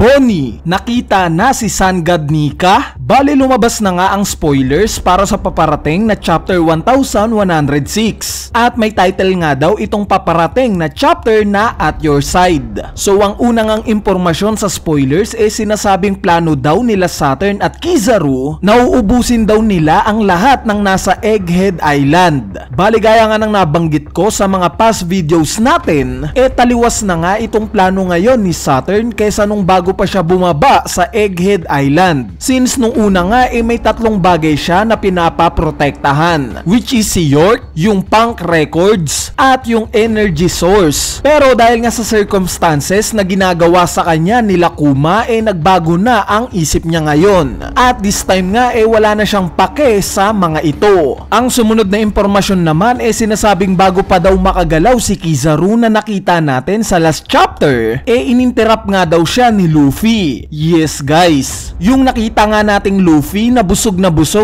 Bonnie, nakita na si Sun God Nika? Bali lumabas na nga ang spoilers para sa paparating na chapter 1106 at may title nga daw itong paparating na chapter na At Your Side. So ang unang ang impormasyon sa spoilers sinasabing plano daw nila Saturn at Kizaru na uubusin daw nila ang lahat ng nasa Egghead Island. Bali gaya nga ng nabanggit ko sa mga past videos natin, taliwas na nga itong plano ngayon ni Saturn kaysa nung bago pa siya bumaba sa Egghead Island. Since nung una nga may tatlong bagay siya na pinapaprotektahan, which is si York, yung Punk Records at yung energy source. Pero dahil nga sa circumstances na ginagawa sa kanya nila Kuma nagbago na ang isip niya ngayon. At this time nga wala na siyang pake sa mga ito. Ang sumunod na impormasyon naman sinasabing bago pa daw makagalaw si Kizaru na nakita natin sa last chapter, ininterrupt nga daw siya ni Luffy. Yes guys, yung nakita nga nating Luffy na busog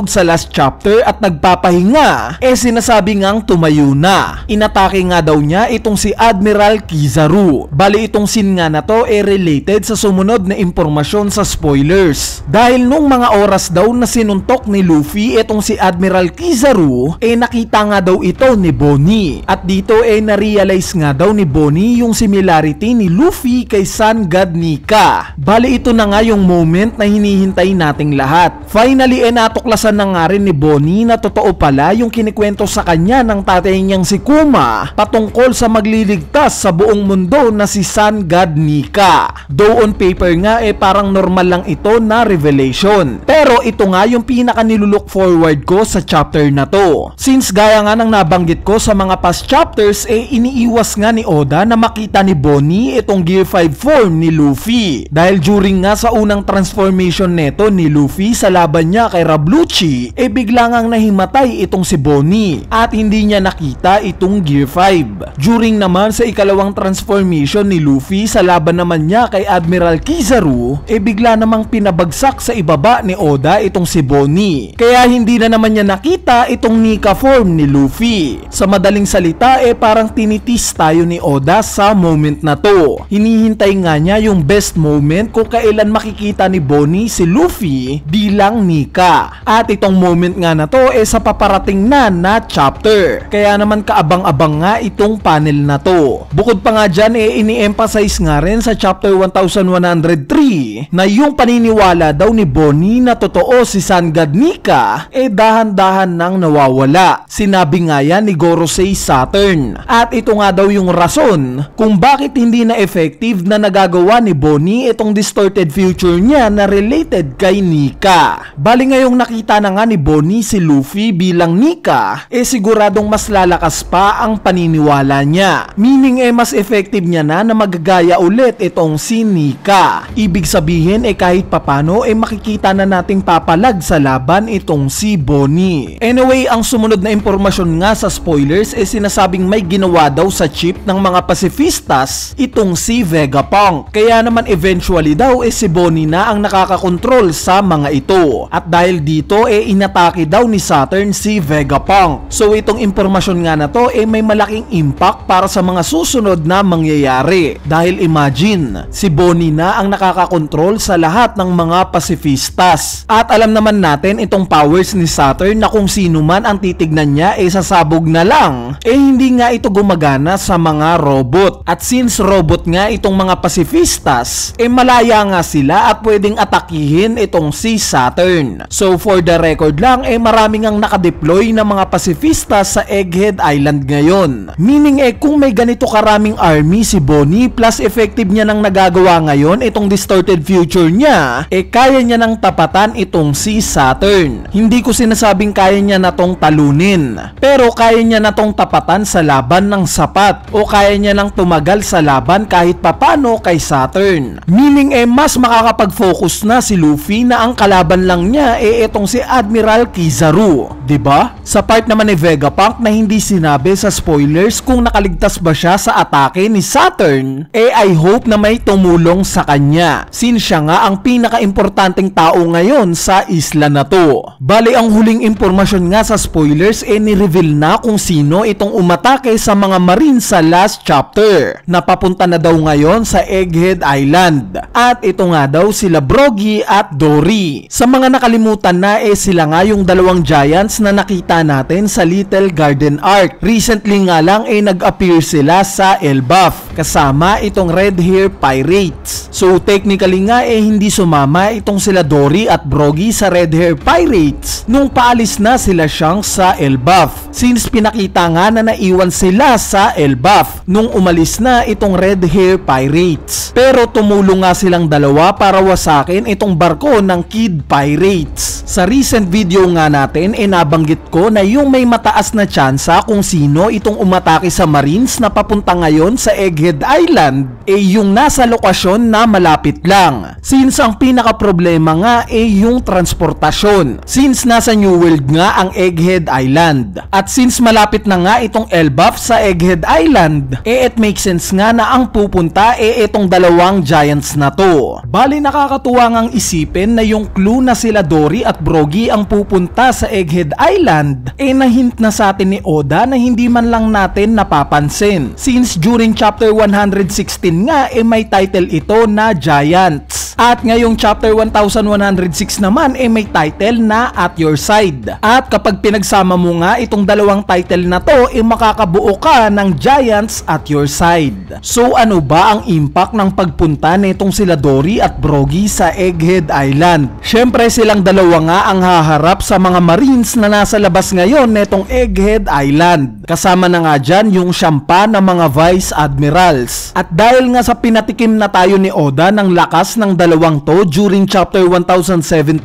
sa last chapter at nagpapahinga, sinasabi ngang tumayo na. Inatake nga daw niya itong si Admiral Kizaru. Bali itong scene nga na to related sa sumunod na impormasyon sa spoilers. Dahil nung mga oras daw na sinuntok ni Luffy itong si Admiral Kizaru, nakita nga daw ito ni Bonnie. At dito na-realize nga daw ni Bonnie yung similarity ni Luffy kay Sun God Nika. Bali ito na nga yung moment na hinihintay nating lahat. Finally natuklasan na nga rin ni Bonnie na totoo pala yung kinikwento sa kanya ng tatay niyang si Kuma patungkol sa magliligtas sa buong mundo na si Sun God Nika. Though on paper nga parang normal lang ito na revelation. Pero ito nga yung pinaka nilulook forward ko sa chapter na to. Since gaya nga ng nabanggit ko sa mga past chapters iniiwas nga ni Oda na makita ni Bonnie itong Gear 5 form ni Luffy. Dahil during nga sa unang transformation neto ni Luffy sa laban niya kay Rabluchi, bigla ngang nahimatay itong si Bonnie at hindi niya nakita itong Gear 5. During naman sa ikalawang transformation ni Luffy sa laban naman niya kay Admiral Kizaru, bigla namang pinabagsak sa ibaba ni Oda itong si Bonnie. Kaya hindi na naman niya nakita itong Nika form ni Luffy. Sa madaling salita parang tinitis tayo ni Oda sa moment na to. Hinihintay nga niya yung best moment kung kailan makikita ni Bonnie si Luffy bilang Nika. At itong moment nga na to sa paparating na chapter. Kaya naman kaabang-abang nga itong panel na to. Bukod pa nga dyan ini-emphasize nga rin sa chapter 1103 na yung paniniwala daw ni Bonnie na totoo si Sun God Nika dahan-dahan nang nawawala. Sinabi nga yan ni Gorosei Saturn. At ito nga daw yung rason kung bakit hindi na effective na nagagawa ni Bonnie itong distorted future niya na related kay Nika. Bali ngayong nakita na nga ni Bonnie si Luffy bilang Nika, siguradong mas lalakas pa ang paniniwala niya. Meaning mas effective niya na magagaya ulit itong si Nika. Ibig sabihin kahit papano makikita na nating papalag sa laban itong si Bonnie. Anyway, ang sumunod na impormasyon nga sa spoilers sinasabing may ginawa daw sa chip ng mga pacifistas itong si Vegapunk. Kaya naman eventually daw si Bonnie na ang nakakakontrol sa mga ito. At dahil dito inatake daw ni Saturn si Vegapunk. So itong impormasyon nga na to may malaking impact para sa mga susunod na mangyayari. Dahil imagine, si Bonnie na ang nakakakontrol sa lahat ng mga pacifistas. At alam naman natin itong powers ni Saturn na kung sino man ang titignan niya sasabog na lang. Hindi nga ito gumagana sa mga robot. At since robot nga itong mga pacifistas, malaya nga sila at pwedeng atakihin itong si Saturn. So for the record lang, maraming ang nakadeploy na mga pacifistas sa Egghead Island ngayon. Meaning kung may ganito karaming army si Bonnie plus effective niya nang nagagawa ngayon itong distorted future niya, kaya niya nang tapatan itong si Saturn. Hindi ko sinasabing kaya niya na tong talunin, pero kaya niya na tong tapatan sa laban ng sapat o kaya niya nang tumagal sa laban kahit papano kay Saturn. Meaning mas makakapag-focus na si Luffy na ang kalaban lang niya itong si Admiral Kizaru, 'di ba? Sa part naman ni Vegapunk na hindi sinabi sa spoilers kung nakaligtas ba siya sa atake ni Saturn, I hope na may tumulong sa kanya since siya nga ang pinaka-importanteng tao ngayon sa isla na to. Bali ang huling impormasyon nga sa spoilers ni-reveal na kung sino itong umatake sa mga marine sa last chapter na papunta na daw ngayon sa Egghead Island. Island. At ito nga daw sila Brogy at Dory. Sa mga nakalimutan na sila nga yung dalawang giants na nakita natin sa Little Garden Arc. Recently nga lang nag-appear sila sa Elbaf kasama itong Red Hair Pirates. So technically nga hindi sumama itong sila Dory at Brogy sa Red Hair Pirates nung paalis na sila Shanks sa Elbaf, since pinakita nga na naiwan sila sa Elbaf nung umalis na itong Red Hair Pirates. Pero tumulong nga silang dalawa para wasakin itong barko ng Kid Pirates. Sa recent video nga natin nabanggit ko na yung may mataas na tsansa kung sino itong umatake sa Marines na papunta ngayon sa Egghead Island yung nasa lokasyon na malapit lang, since ang pinaka problema nga yung transportasyon, since nasa New World nga ang Egghead Island. At since malapit na nga itong Elbaf sa Egghead Island, it makes sense nga na ang pupunta itong dalawang giants na to. Bali nakakatuwa ngang isipin na yung clue na sila Dory at Brogy ang pupunta sa Egghead Island na-hint na sa atin ni Oda na hindi man lang natin napapansin, since during chapter 116 nga may title ito na Giants. At ngayong chapter 1106 naman may title na At Your Side. At kapag pinagsama mo nga itong dalawang title na to makakabuo ka ng Giants at Your Side. So ano ba ang impact ng pagpunta nitong sila Dory at Brogy sa Egghead Island? Syempre silang dalawa nga ang haharap sa mga Marines na nasa labas ngayon netong Egghead Island. Kasama na nga dyan yung siyampa ng mga Vice Admirals. At dahil nga sa pinatikim na tayo ni Oda ng lakas ng dalawang to during chapter 1079,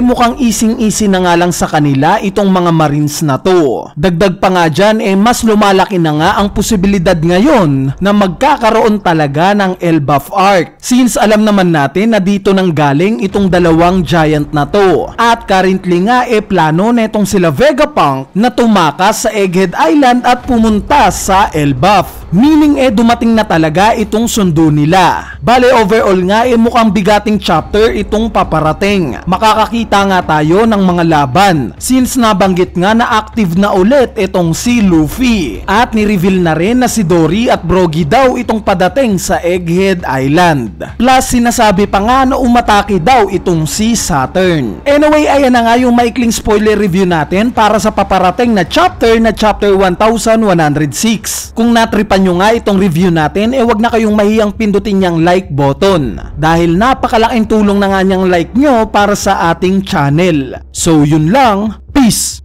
mukhang easy na nga lang sa kanila itong mga Marines na to. Dagdag pa nga dyan mas lumalaki na nga ang posibilidad ngayon na magkakaroon talaga ng Elbaf Arc, since alam naman natin na dito nang galing itong dalawang giant na to. At currently nga plano netong sila Vegapunk na tumakas sa Egghead Island at pumunta sa Elbaf, meaning dumating na talaga itong sundo nila. Bale overall nga mukhang bigating chapter itong paparating. Makakakita nga tayo ng mga laban, since nabanggit nga na active na ulit itong si Luffy. At ni-reveal na rin na si Dory at Brogy daw itong padating sa Egghead Island. Plus sinasabi pa nga na umatake daw itong si Saturn. Anyway, ayan na nga yung maikling spoiler review natin para sa paparating na chapter 1106. Kung natripan nyo nga itong review natin, wag na kayong mahiyang pindutin niyang like button, dahil napakalaking tulong na nga niyang like nyo para sa ating channel. So yun lang, peace!